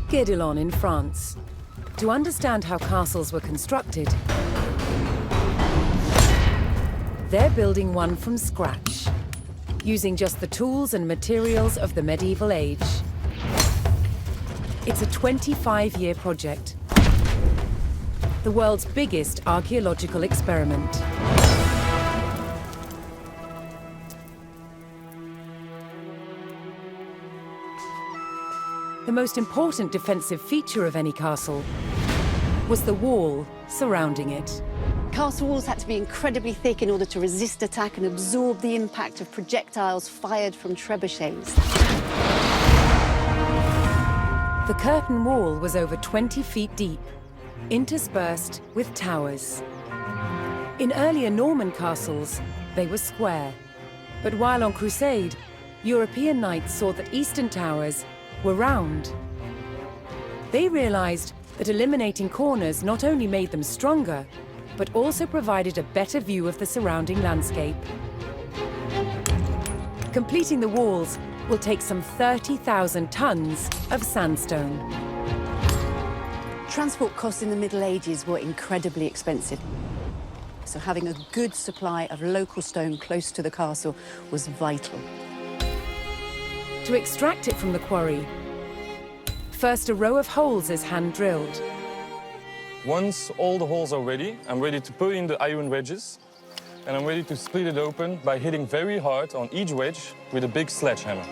Guédelon in France. To understand how castles were constructed, they're building one from scratch, using just the tools and materials of the medieval age. It's a 25-year project, the world's biggest archaeological experiment. The most important defensive feature of any castle was the wall surrounding it. Castle walls had to be incredibly thick in order to resist attack and absorb the impact of projectiles fired from trebuchets. The curtain wall was over 20 feet deep, interspersed with towers. In earlier Norman castles, they were square. But while on crusade, European knights saw that eastern towers were round. They realized that eliminating corners not only made them stronger, but also provided a better view of the surrounding landscape. Completing the walls will take some 30,000 tons of sandstone. Transport costs in the Middle Ages were incredibly expensive. So having a good supply of local stone close to the castle was vital. To extract it from the quarry, first a row of holes is hand-drilled. Once all the holes are ready, I'm ready to put in the iron wedges, and I'm ready to split it open by hitting very hard on each wedge with a big sledgehammer.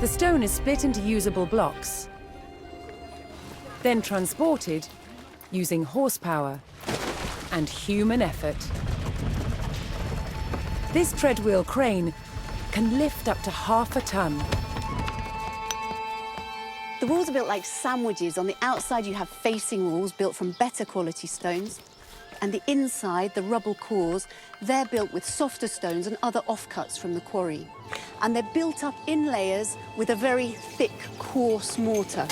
The stone is split into usable blocks, then transported using horsepower and human effort. This treadwheel crane can lift up to half a ton. The walls are built like sandwiches. On the outside, you have facing walls built from better quality stones. And the inside, the rubble cores, they're built with softer stones and other offcuts from the quarry. And they're built up in layers with a very thick, coarse mortar.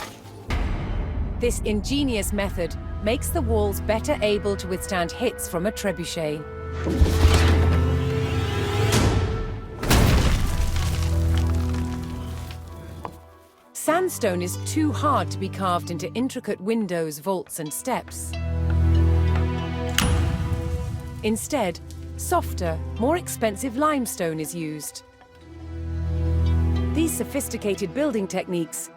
This ingenious method makes the walls better able to withstand hits from a trebuchet. Sandstone is too hard to be carved into intricate windows, vaults, and steps. Instead, softer, more expensive limestone is used. These sophisticated building techniques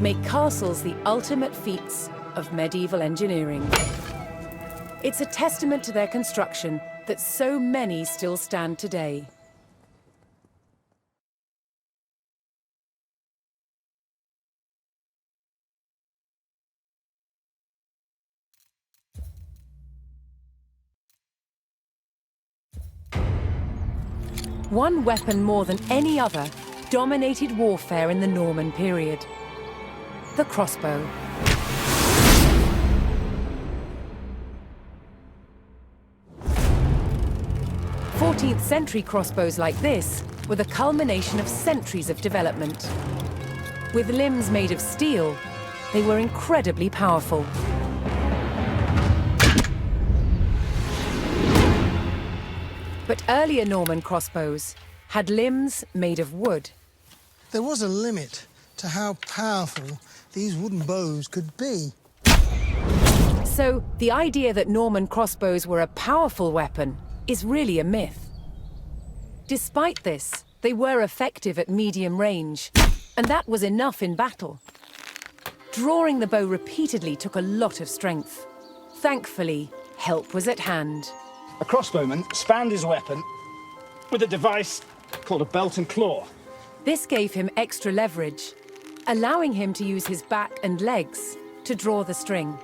make castles the ultimate feats of medieval engineering. It's a testament to their construction that so many still stand today. One weapon more than any other dominated warfare in the Norman period: the crossbow. 14th century crossbows like this were the culmination of centuries of development. With limbs made of steel, they were incredibly powerful. But earlier Norman crossbows had limbs made of wood. There was a limit to how powerful these wooden bows could be. So the idea that Norman crossbows were a powerful weapon is really a myth. Despite this, they were effective at medium range, and that was enough in battle. Drawing the bow repeatedly took a lot of strength. Thankfully, help was at hand. A crossbowman spanned his weapon with a device called a belt and claw. This gave him extra leverage, allowing him to use his back and legs to draw the string.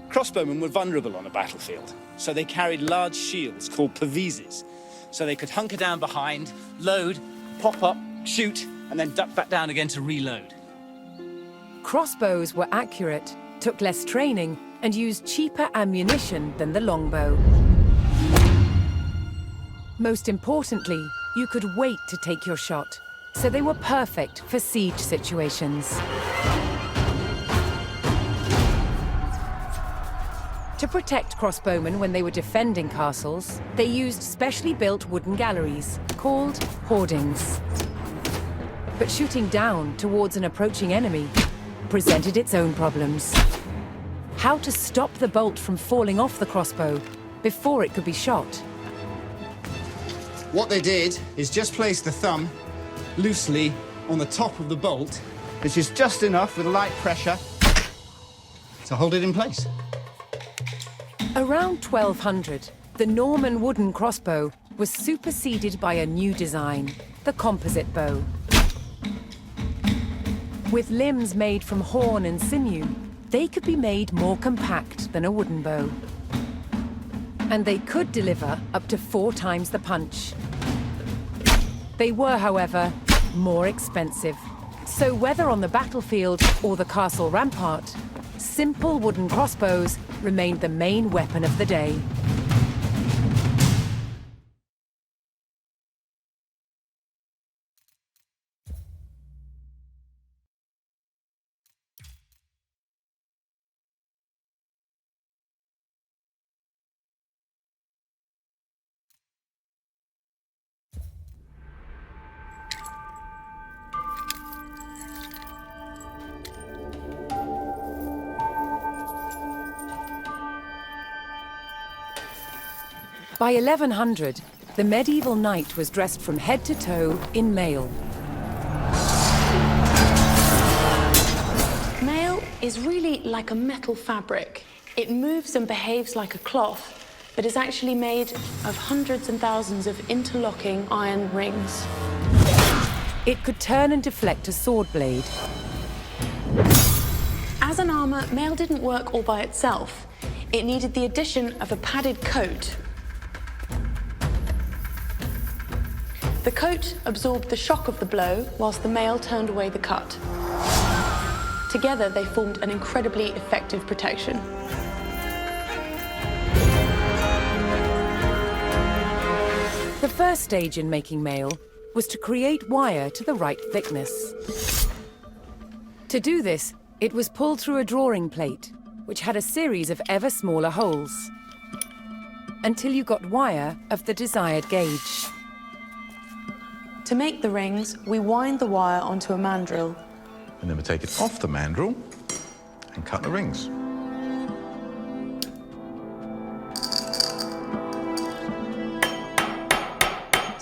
Crossbowmen were vulnerable on a battlefield, so they carried large shields called pavises, so they could hunker down behind, load, pop up, shoot, and then duck back down again to reload. Crossbows were accurate, took less training, and used cheaper ammunition than the longbow. Most importantly, you could wait to take your shot, so they were perfect for siege situations. To protect crossbowmen when they were defending castles, they used specially built wooden galleries, called hoardings. But shooting down towards an approaching enemy presented its own problems. How to stop the bolt from falling off the crossbow before it could be shot? What they did is just place the thumb loosely on the top of the bolt, which is just enough with a light pressure to hold it in place. Around 1200, the Norman wooden crossbow was superseded by a new design, the composite bow. With limbs made from horn and sinew, they could be made more compact than a wooden bow. And they could deliver up to 4 times the punch. They were, however, more expensive. So whether on the battlefield or the castle rampart, simple wooden crossbows remained the main weapon of the day. By 1100, the medieval knight was dressed from head to toe in mail. Mail is really like a metal fabric. It moves and behaves like a cloth, but is actually made of hundreds and thousands of interlocking iron rings. It could turn and deflect a sword blade. As an armor, mail didn't work all by itself. It needed the addition of a padded coat. The coat absorbed the shock of the blow, whilst the mail turned away the cut. Together, they formed an incredibly effective protection. The first stage in making mail was to create wire to the right thickness. To do this, it was pulled through a drawing plate, which had a series of ever smaller holes, until you got wire of the desired gauge. To make the rings, we wind the wire onto a mandrel. And then we take it off the mandrel and cut the rings.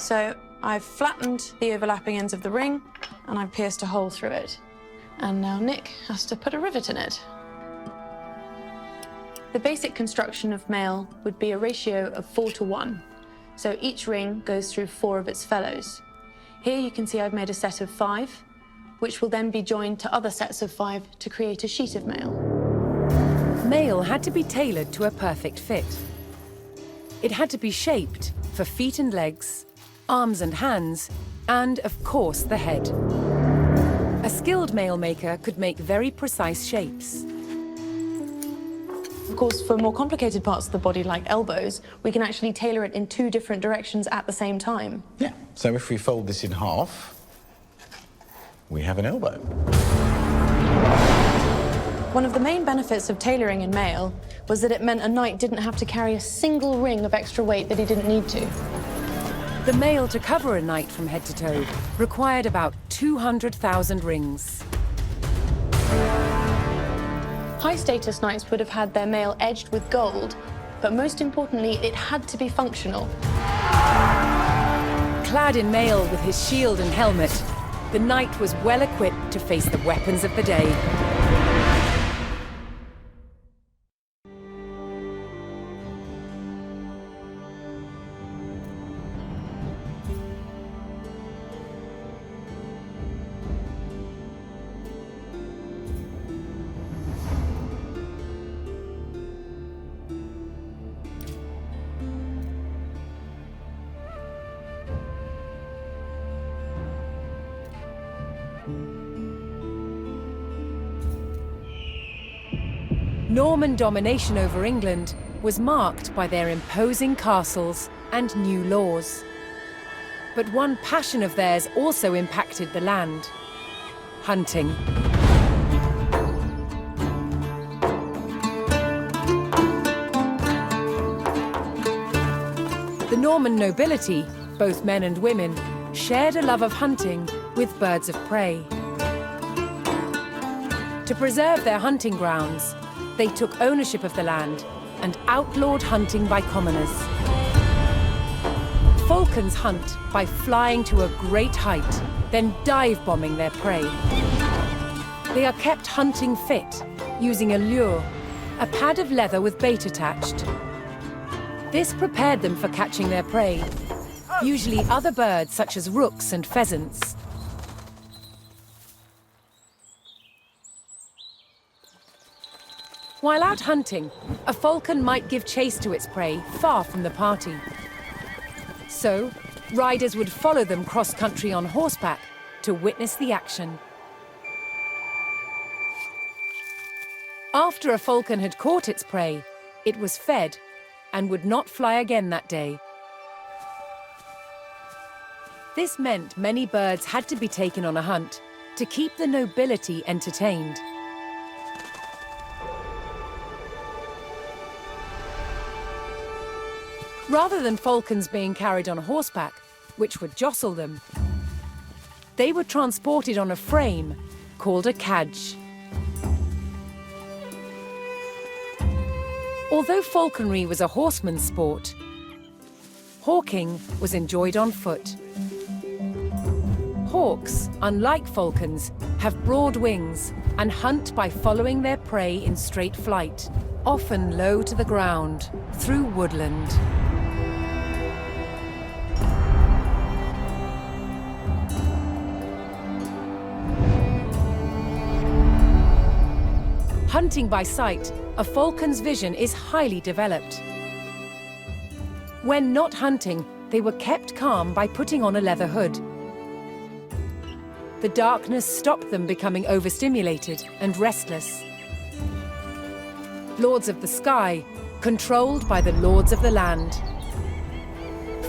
So I've flattened the overlapping ends of the ring, and I've pierced a hole through it. And now Nick has to put a rivet in it. The basic construction of mail would be a ratio of 4:1. So each ring goes through 4 of its fellows. Here you can see I've made a set of 5, which will then be joined to other sets of 5 to create a sheet of mail. Mail had to be tailored to a perfect fit. It had to be shaped for feet and legs, arms and hands, and, of course, the head. A skilled mail maker could make very precise shapes. Of course, for more complicated parts of the body, like elbows, we can actually tailor it in 2 different directions at the same time. Yeah. So if we fold this in half, we have an elbow. One of the main benefits of tailoring in mail was that it meant a knight didn't have to carry a single ring of extra weight that he didn't need to. The mail to cover a knight from head to toe required about 200,000 rings. High-status knights would have had their mail edged with gold, but most importantly, it had to be functional. Clad in mail with his shield and helmet, the knight was well equipped to face the weapons of the day. Norman domination over England was marked by their imposing castles and new laws. But one passion of theirs also impacted the land: hunting. Norman nobility, both men and women, shared a love of hunting with birds of prey. To preserve their hunting grounds, they took ownership of the land and outlawed hunting by commoners. Falcons hunt by flying to a great height, then dive-bombing their prey. They are kept hunting fit, using a lure, a pad of leather with bait attached. This prepared them for catching their prey, usually other birds such as rooks and pheasants. While out hunting, a falcon might give chase to its prey far from the party. So, riders would follow them cross-country on horseback to witness the action. After a falcon had caught its prey, it was fed and would not fly again that day. This meant many birds had to be taken on a hunt to keep the nobility entertained. Rather than falcons being carried on horseback, which would jostle them, they were transported on a frame called a cadge. Although falconry was a horseman's sport, hawking was enjoyed on foot. Hawks, unlike falcons, have broad wings and hunt by following their prey in straight flight, often low to the ground, through woodland. Hunting by sight, a falcon's vision is highly developed. When not hunting, they were kept calm by putting on a leather hood. The darkness stopped them becoming overstimulated and restless. Lords of the sky, controlled by the lords of the land.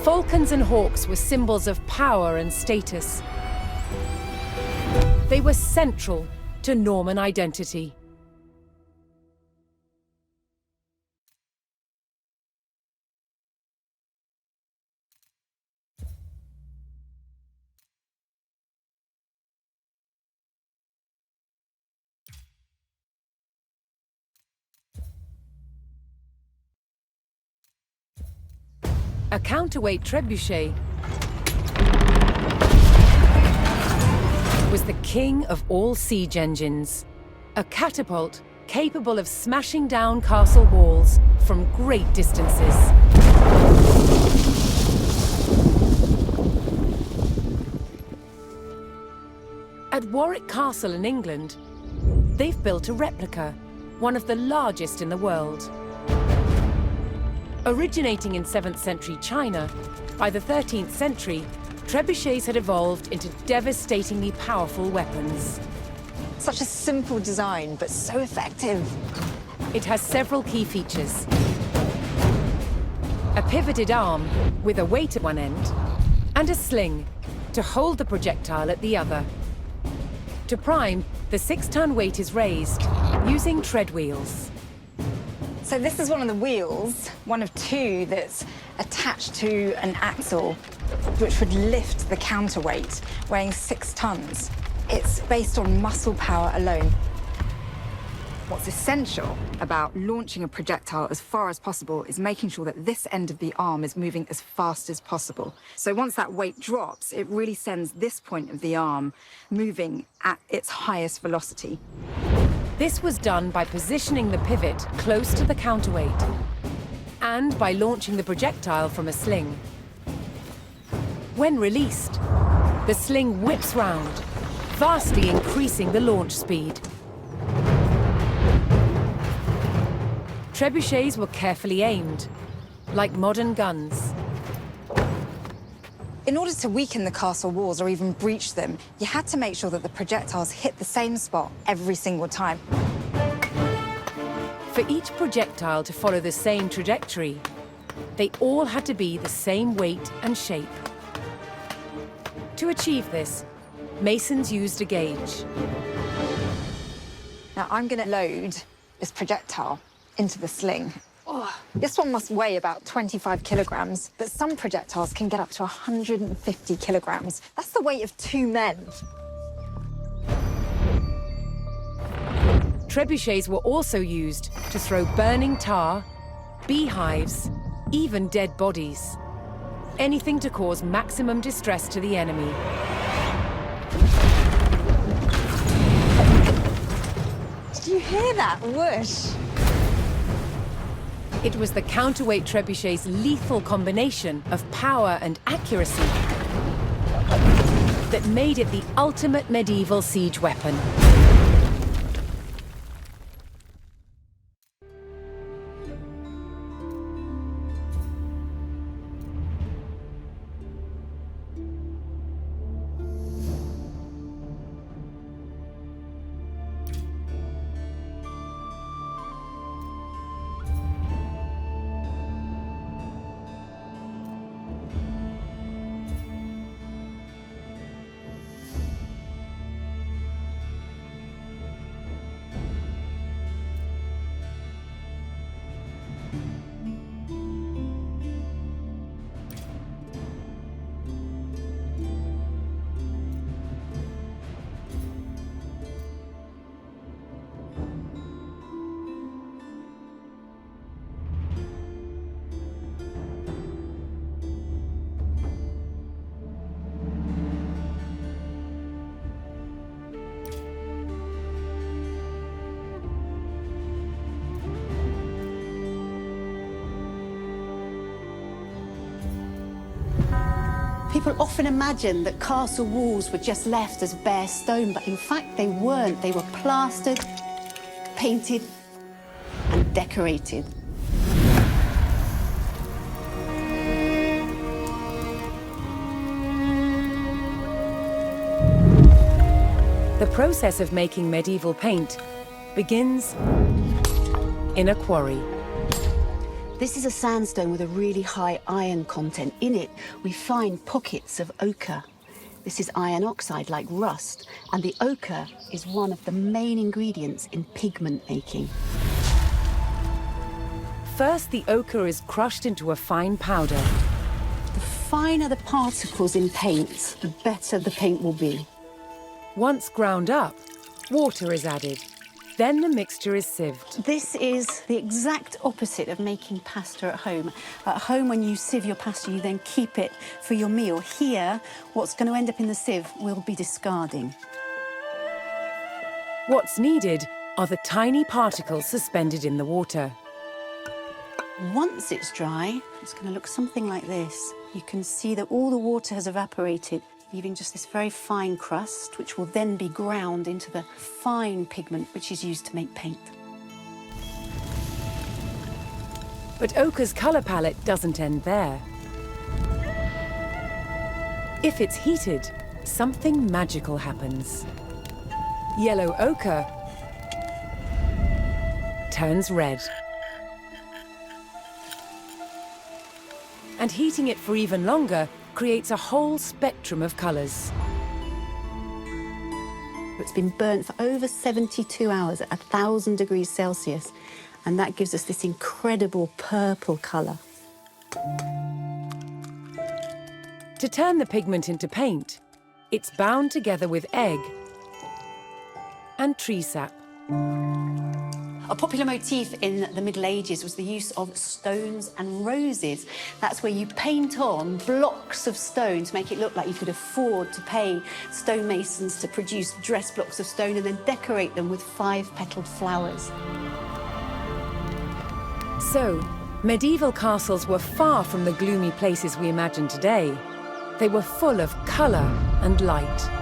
Falcons and hawks were symbols of power and status. They were central to Norman identity. A counterweight trebuchet was the king of all siege engines. A catapult capable of smashing down castle walls from great distances. At Warwick Castle in England, they've built a replica, one of the largest in the world. Originating in 7th century China, by the 13th century, trebuchets had evolved into devastatingly powerful weapons. Such a simple design, but so effective. It has several key features. A pivoted arm with a weight at one end, and a sling to hold the projectile at the other. To prime, the 6-ton weight is raised using tread wheels. So this is one of the wheels, one of two that's attached to an axle, which would lift the counterweight, weighing 6 tons. It's based on muscle power alone. What's essential about launching a projectile as far as possible is making sure that this end of the arm is moving as fast as possible. So once that weight drops, it really sends this point of the arm moving at its highest velocity. This was done by positioning the pivot close to the counterweight and by launching the projectile from a sling. When released, the sling whips round, vastly increasing the launch speed. Trebuchets were carefully aimed, like modern guns. In order to weaken the castle walls or even breach them, you had to make sure that the projectiles hit the same spot every single time. For each projectile to follow the same trajectory, they all had to be the same weight and shape. To achieve this, masons used a gauge. Now I'm going to load this projectile into the sling This one must weigh about 25 kilograms, but some projectiles can get up to 150 kilograms. That's the weight of 2 men. Trebuchets were also used to throw burning tar, beehives, even dead bodies. Anything to cause maximum distress to the enemy. Did you hear that whoosh? It was the counterweight trebuchet's lethal combination of power and accuracy that made it the ultimate medieval siege weapon. People often imagine that castle walls were just left as bare stone, but in fact they weren't. They were plastered, painted, and decorated. The process of making medieval paint begins in a quarry. This is a sandstone with a really high iron content. In it, we find pockets of ochre. This is iron oxide, like rust, and the ochre is one of the main ingredients in pigment making. First, the ochre is crushed into a fine powder. The finer the particles in paint, the better the paint will be. Once ground up, water is added. Then the mixture is sieved. This is the exact opposite of making pasta at home. At home, when you sieve your pasta, you then keep it for your meal. Here, what's going to end up in the sieve will be discarding. What's needed are the tiny particles suspended in the water. Once it's dry, it's going to look something like this. You can see that all the water has evaporated, leaving just this very fine crust, which will then be ground into the fine pigment which is used to make paint. But ochre's colour palette doesn't end there. If it's heated, something magical happens. Yellow ochre turns red. And heating it for even longer creates a whole spectrum of colours. It's been burnt for over 72 hours at 1,000 degrees Celsius, and that gives us this incredible purple colour. To turn the pigment into paint, it's bound together with egg and tree sap. A popular motif in the Middle Ages was the use of stones and roses. That's where you paint on blocks of stone to make it look like you could afford to pay stonemasons to produce dress blocks of stone and then decorate them with 5-petaled flowers. So, medieval castles were far from the gloomy places we imagine today. They were full of colour and light.